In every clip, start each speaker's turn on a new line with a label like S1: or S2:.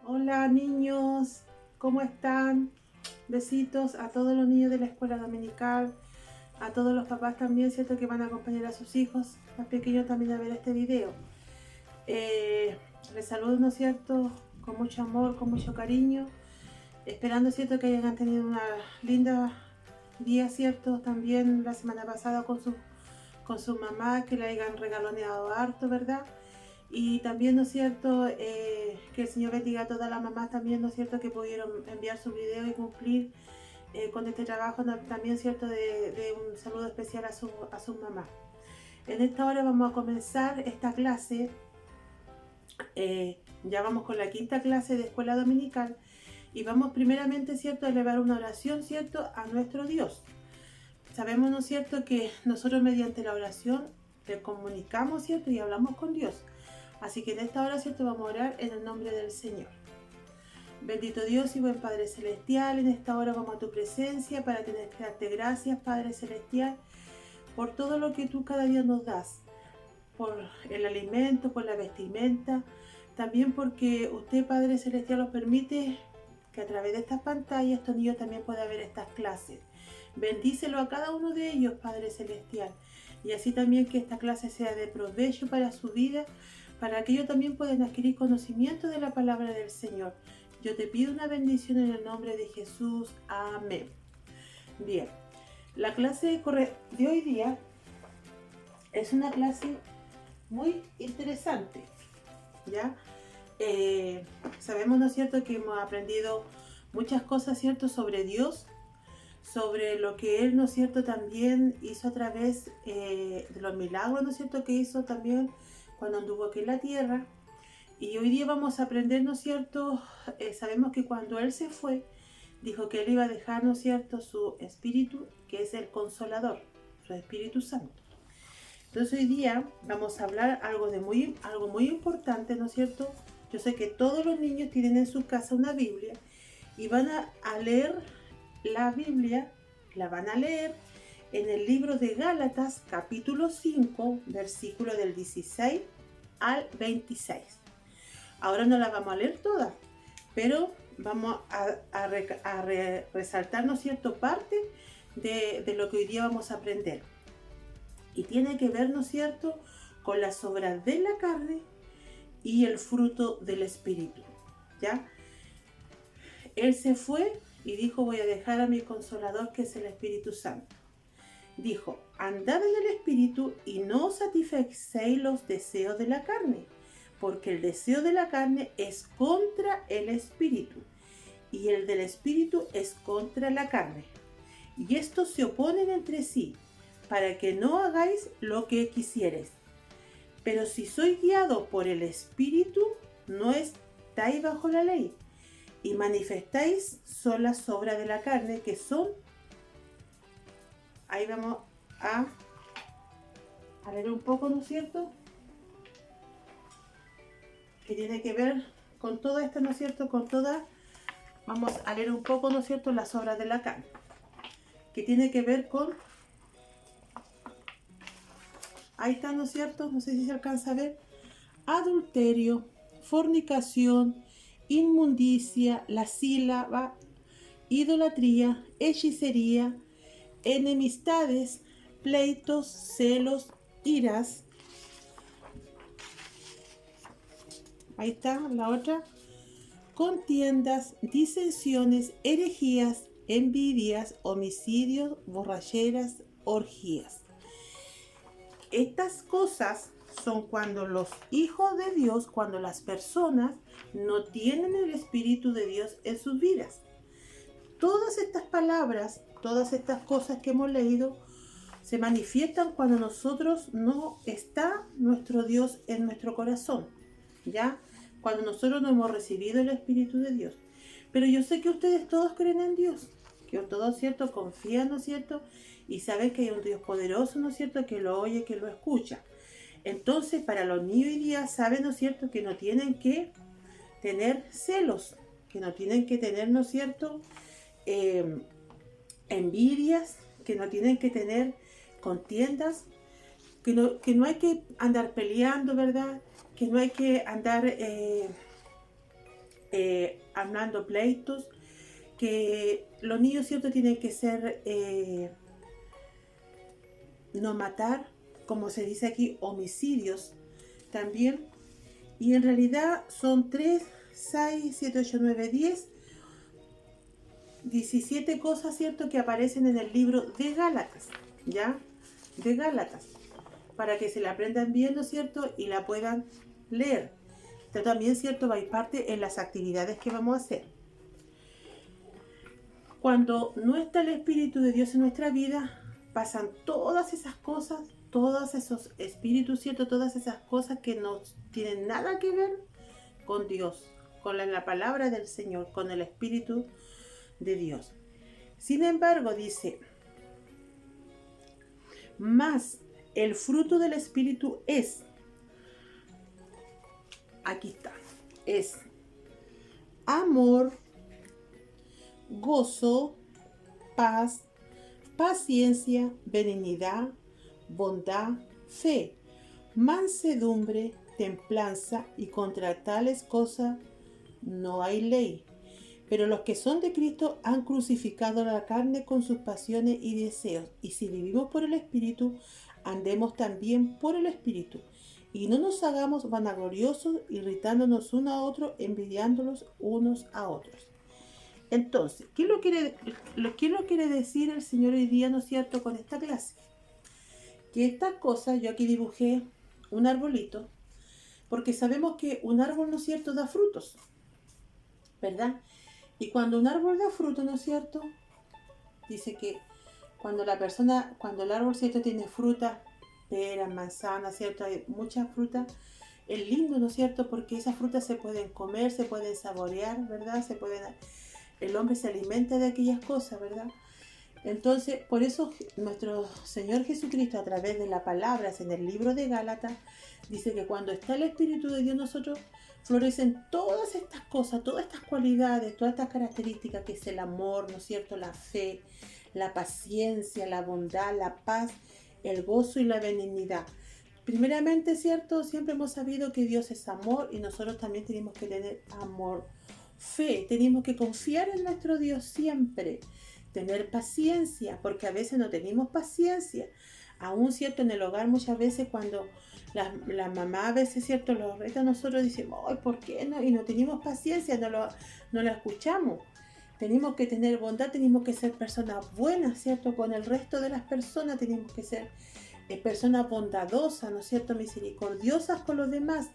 S1: Hola niños, ¿cómo están? Besitos a todos los niños de la escuela dominical, a todos los papás también, ¿cierto? Que van a acompañar a sus hijos más pequeños también a ver este video. Les saludo, ¿no es cierto? Con mucho amor, con mucho cariño, esperando, ¿cierto? Que hayan tenido una linda día, ¿cierto? También la semana pasada con su mamá, que le hayan regaloneado harto, ¿verdad? Y también, ¿no es cierto?, que el Señor bendiga a todas las mamás también, ¿no es cierto?, que pudieron enviar su video y cumplir con este trabajo también, ¿cierto?, de un saludo especial a su mamá. En esta hora vamos a comenzar esta clase, ya vamos con la quinta clase de escuela dominical y vamos primeramente, ¿cierto?, a elevar una oración, ¿cierto?, a nuestro Dios. Sabemos, ¿no es cierto?, que nosotros mediante la oración le comunicamos, ¿cierto?, y hablamos con Dios. Así que en esta hora, ¿cierto?, vamos a orar en el nombre del Señor. Bendito Dios y buen Padre Celestial, en esta hora vamos a tu presencia para tener que darte gracias, Padre Celestial, por todo lo que tú cada día nos das, por el alimento, por la vestimenta, también porque usted, Padre Celestial, nos permite que a través de estas pantallas estos niños también puedan ver estas clases. Bendícelo a cada uno de ellos, Padre Celestial, y así también que esta clase sea de provecho para su vida, para que ellos también puedan adquirir conocimiento de la palabra del Señor. Yo te pido una bendición en el nombre de Jesús. Amén. Bien, la clase de hoy día es una clase muy interesante, ¿ya? Sabemos, ¿no es cierto?, que hemos aprendido muchas cosas, ¿cierto?, sobre Dios, sobre lo que Él, ¿no es cierto?, también hizo a través de los milagros, ¿no es cierto?, que hizo también cuando anduvo aquí en la tierra. Y hoy día vamos a aprender, ¿no es cierto?, sabemos que cuando Él se fue, dijo que Él iba a dejar, ¿no es cierto?, su Espíritu, que es el Consolador, su Espíritu Santo. Entonces hoy día vamos a hablar algo muy importante, ¿no es cierto? Yo sé que todos los niños tienen en su casa una Biblia y van a leer la Biblia, la van a leer en el libro de Gálatas, capítulo 5, versículo del 16 al 26. Ahora no la vamos a leer toda, pero vamos a resaltar, ¿no es cierto?, parte de lo que hoy día vamos a aprender. Y tiene que ver, ¿no es cierto?, con las obras de la carne y el fruto del Espíritu, ¿ya? Él se fue y dijo, voy a dejar a mi Consolador, que es el Espíritu Santo. Dijo, andad en el Espíritu y no satisfacéis los deseos de la carne, porque el deseo de la carne es contra el Espíritu, y el del Espíritu es contra la carne. Y estos se oponen entre sí, para que no hagáis lo que quisieres. Pero si sois guiados por el Espíritu, no estáis bajo la ley, y manifestáis son las obras de la carne, que son, ahí vamos a leer un poco, ¿no es cierto?, que tiene que ver con todo esto, ¿no es cierto?, vamos a leer un poco, ¿no es cierto?, las obras de la carne, que tiene que ver con, ahí está, ¿no es cierto?, no sé si se alcanza a ver, adulterio, fornicación, inmundicia, lascivia, idolatría, hechicería, enemistades, pleitos, celos, iras. Ahí está la otra. Contiendas, disensiones, herejías, envidias, homicidios, borracheras, orgías. Estas cosas son cuando los hijos de Dios, cuando las personas no tienen el Espíritu de Dios en sus vidas. Todas estas palabras, todas estas cosas que hemos leído, se manifiestan cuando nosotros no está nuestro Dios en nuestro corazón, ¿ya? Cuando nosotros no hemos recibido el Espíritu de Dios. Pero yo sé que ustedes todos creen en Dios, que todos, ¿cierto?, confían, ¿no es cierto?, y saben que hay un Dios poderoso, ¿no es cierto?, que lo oye, que lo escucha. Entonces, para los niños hoy día saben, ¿no es cierto?, que no tienen que tener celos, que no tienen que tener, ¿no es cierto?, envidias, que no tienen que tener contiendas, que no hay que andar peleando, ¿verdad?, que no hay que andar hablando pleitos, que los niños, ¿cierto?, tienen que ser, no matar, como se dice aquí, homicidios también. Y en realidad son 3, 6, 7, 8, 9, 10, 17 cosas, ¿cierto?, que aparecen en el libro de Gálatas, ¿ya? De Gálatas, para que se la aprendan bien, ¿no es cierto?, y la puedan leer. Esto también, ¿cierto?, va a ir parte en las actividades que vamos a hacer. Cuando no está el Espíritu de Dios en nuestra vida, pasan todas esas cosas, todos esos espíritus, ¿cierto?, todas esas cosas que no tienen nada que ver con Dios, con la palabra del Señor, con el Espíritu de Dios. Sin embargo, dice, más el fruto del Espíritu es, aquí está, es amor, gozo, paz, paciencia, benignidad, bondad, fe, mansedumbre, templanza, y contra tales cosas no hay ley. Pero los que son de Cristo han crucificado la carne con sus pasiones y deseos. Y si vivimos por el Espíritu, andemos también por el Espíritu. Y no nos hagamos vanagloriosos, irritándonos unos a otros, envidiándolos unos a otros. Entonces, ¿qué lo quiere decir el Señor hoy día, ¿no es cierto?, con esta clase? Que estas cosas, yo aquí dibujé un arbolito, porque sabemos que un árbol, ¿no es cierto?, da frutos, ¿verdad? Y cuando un árbol da fruto, ¿no es cierto?, dice que cuando el árbol, ¿cierto?, tiene fruta, peras, manzanas, ¿cierto?, hay muchas frutas, es lindo, ¿no es cierto?, porque esas frutas se pueden comer, se pueden saborear, ¿verdad? El hombre se alimenta de aquellas cosas, ¿verdad? Entonces, por eso nuestro Señor Jesucristo, a través de las palabras en el libro de Gálatas, dice que cuando está el Espíritu de Dios, nosotros florecen todas estas cosas, todas estas cualidades, todas estas características, que es el amor, ¿no es cierto?, la fe, la paciencia, la bondad, la paz, el gozo y la benignidad. Primeramente, ¿cierto?, siempre hemos sabido que Dios es amor, y nosotros también tenemos que tener amor, fe, tenemos que confiar en nuestro Dios siempre. Tener paciencia, porque a veces no tenemos paciencia. Aún, ¿cierto?, en el hogar muchas veces cuando la mamá a veces, ¿cierto?, los reta, nosotros decimos, ay, ¿por qué no? Y no tenemos paciencia, no la escuchamos. Tenemos que tener bondad, tenemos que ser personas buenas, ¿cierto?, con el resto de las personas, tenemos que ser personas bondadosas, ¿no es cierto?, misericordiosas con los demás,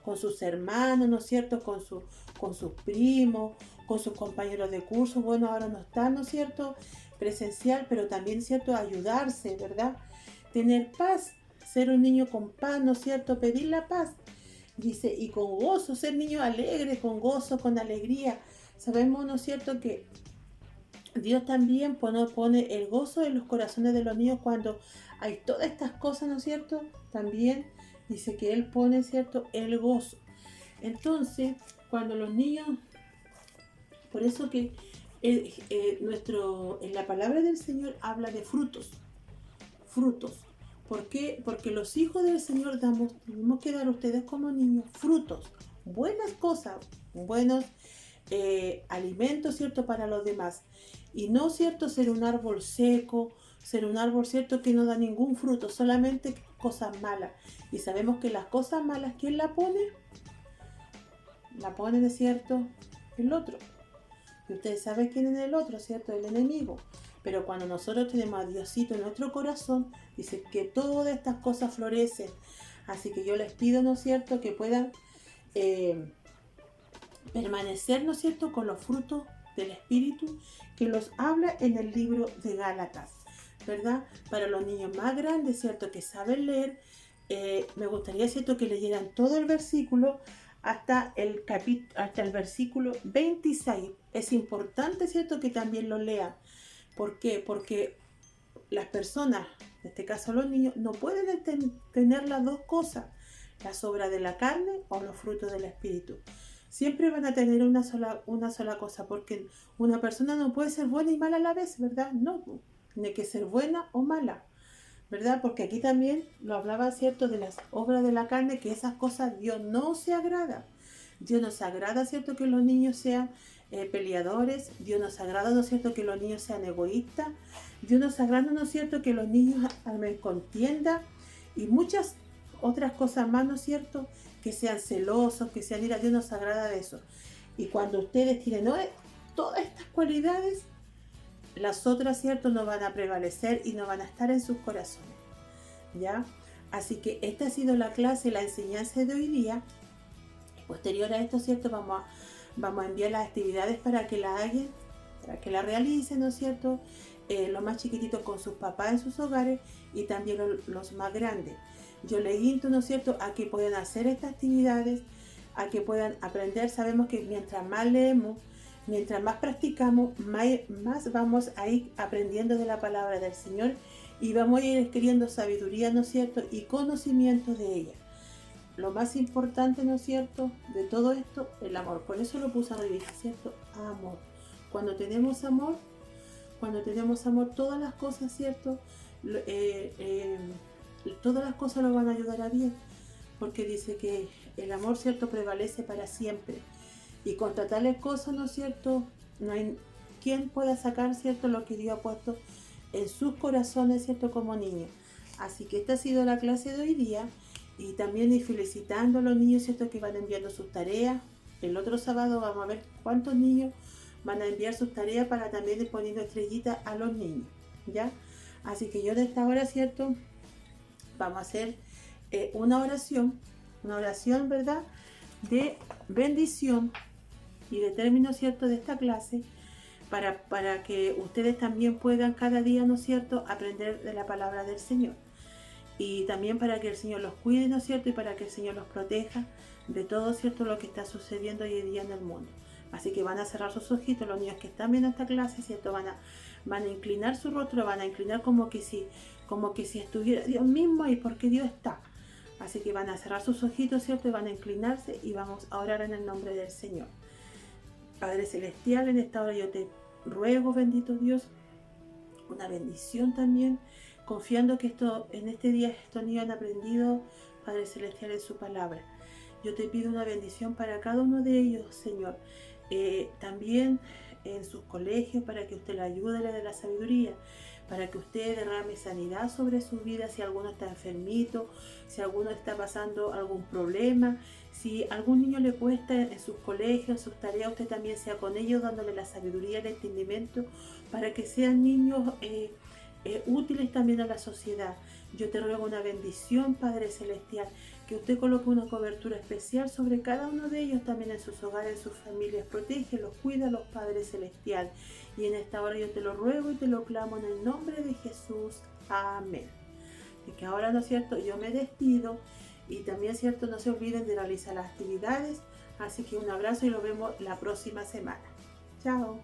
S1: con sus hermanos, ¿no es cierto?, con sus primos, con sus compañeros de curso. Bueno, ahora no están, ¿no es cierto?, presencial, pero también, ¿cierto?, ayudarse, ¿verdad? Tener paz, ser un niño con paz, ¿no es cierto?, pedir la paz. Dice, y con gozo, ser niño alegre, con gozo, con alegría. Sabemos, ¿no es cierto?, que Dios también pone el gozo en los corazones de los niños cuando hay todas estas cosas, ¿no es cierto? También dice que Él pone, ¿cierto?, el gozo. Entonces, cuando los niños, por eso que en la palabra del Señor habla de frutos. ¿Por qué? Porque los hijos del Señor tenemos que dar a ustedes como niños frutos, buenas cosas, buenos alimentos, ¿cierto?, para los demás. Y no, ¿cierto?, ser un árbol seco, ser un árbol, ¿cierto?, que no da ningún fruto, solamente cosas malas. Y sabemos que las cosas malas, ¿quién la pone? La pone, ¿no es cierto?, el otro. Y ustedes saben quién es el otro, ¿cierto?, el enemigo. Pero cuando nosotros tenemos a Diosito en nuestro corazón, dice que todas estas cosas florecen. Así que yo les pido, ¿no es cierto?, que puedan permanecer, ¿no es cierto?, con los frutos del Espíritu, que los habla en el libro de Gálatas, ¿verdad? Para los niños más grandes, ¿cierto?, que saben leer, me gustaría, ¿cierto?, que leyeran todo el versículo hasta el versículo 26. Es importante, ¿cierto?, que también lo lean. ¿Por qué? Porque las personas, en este caso los niños, no pueden tener las dos cosas, las obras de la carne o los frutos del Espíritu. Siempre van a tener una sola cosa, porque una persona no puede ser buena y mala a la vez, ¿verdad? No, tiene que ser buena o mala, ¿verdad? Porque aquí también lo hablaba, ¿cierto?, de las obras de la carne, que esas cosas Dios no se agrada. Dios nos agrada, ¿cierto?, que los niños sean peleadores. Dios nos agrada, ¿no es cierto?, que los niños sean egoístas. Dios nos agrada, ¿no es cierto?, que los niños armen contienda y muchas otras cosas más, ¿no es cierto?, que sean celosos, que sean ira. Dios nos agrada de eso. Y cuando ustedes tienen todas estas cualidades, las otras, ¿cierto?, no van a prevalecer y no van a estar en sus corazones, ¿ya? Así que esta ha sido la clase, la enseñanza de hoy día. Posterior a esto, ¿cierto?, vamos a enviar las actividades para que la hagan, para que la realicen, ¿no es cierto?, los más chiquititos con sus papás en sus hogares y también los más grandes. Yo les invito, ¿no es cierto?, a que puedan hacer estas actividades, a que puedan aprender. Sabemos que mientras más leemos, mientras más practicamos, más vamos a ir aprendiendo de la palabra del Señor y vamos a ir adquiriendo sabiduría, ¿no es cierto?, y conocimiento de ella. Lo más importante, ¿no es cierto?, de todo esto, el amor. Por eso lo puse arriba, ¿cierto? Amor. Cuando tenemos amor, todas las cosas, ¿cierto?, todas las cosas nos van a ayudar a bien. Porque dice que el amor, ¿cierto?, prevalece para siempre. Y contra tales cosas, ¿no es cierto?, no hay quien pueda sacar, ¿cierto?, lo que Dios ha puesto en sus corazones, ¿cierto?, como niños. Así que esta ha sido la clase de hoy día. Y también ir felicitando a los niños, ¿cierto?, que van enviando sus tareas. El otro sábado vamos a ver cuántos niños van a enviar sus tareas para también ir poniendo estrellitas a los niños, ¿ya? Así que yo de esta hora, ¿cierto?, vamos a hacer una oración, ¿verdad?, de bendición y de término, ¿cierto?, de esta clase, para que ustedes también puedan cada día, ¿no es cierto?, aprender de la palabra del Señor. Y también para que el Señor los cuide, ¿no es cierto?, y para que el Señor los proteja de todo, ¿cierto?, lo que está sucediendo hoy en día en el mundo. Así que van a cerrar sus ojitos, los niños que están viendo esta clase, ¿cierto?, van a inclinar su rostro, van a inclinar como que si estuviera Dios mismo ahí, porque Dios está. Así que van a cerrar sus ojitos, ¿cierto?, y van a inclinarse y vamos a orar en el nombre del Señor. Padre Celestial, en esta hora yo te ruego, bendito Dios, una bendición también, confiando que en este día estos niños han aprendido, Padre Celestial, en su palabra. Yo te pido una bendición para cada uno de ellos, Señor. También en sus colegios, para que usted le ayude, le dé la sabiduría, para que usted derrame sanidad sobre sus vidas, si alguno está enfermito, si alguno está pasando algún problema, si a algún niño le cuesta en sus colegios, en sus tareas, usted también sea con ellos, dándole la sabiduría, el entendimiento, para que sean niños útiles también a la sociedad. Yo te ruego una bendición, Padre Celestial, que usted coloque una cobertura especial sobre cada uno de ellos, también en sus hogares, en sus familias. Protégelos, cuídalos, Padre Celestial. Y en esta hora yo te lo ruego y te lo clamo en el nombre de Jesús. Amén. Y que ahora, ¿no es cierto?, yo me despido. Y también, ¿cierto?, no se olviden de realizar las actividades. Así que un abrazo y nos vemos la próxima semana. Chao.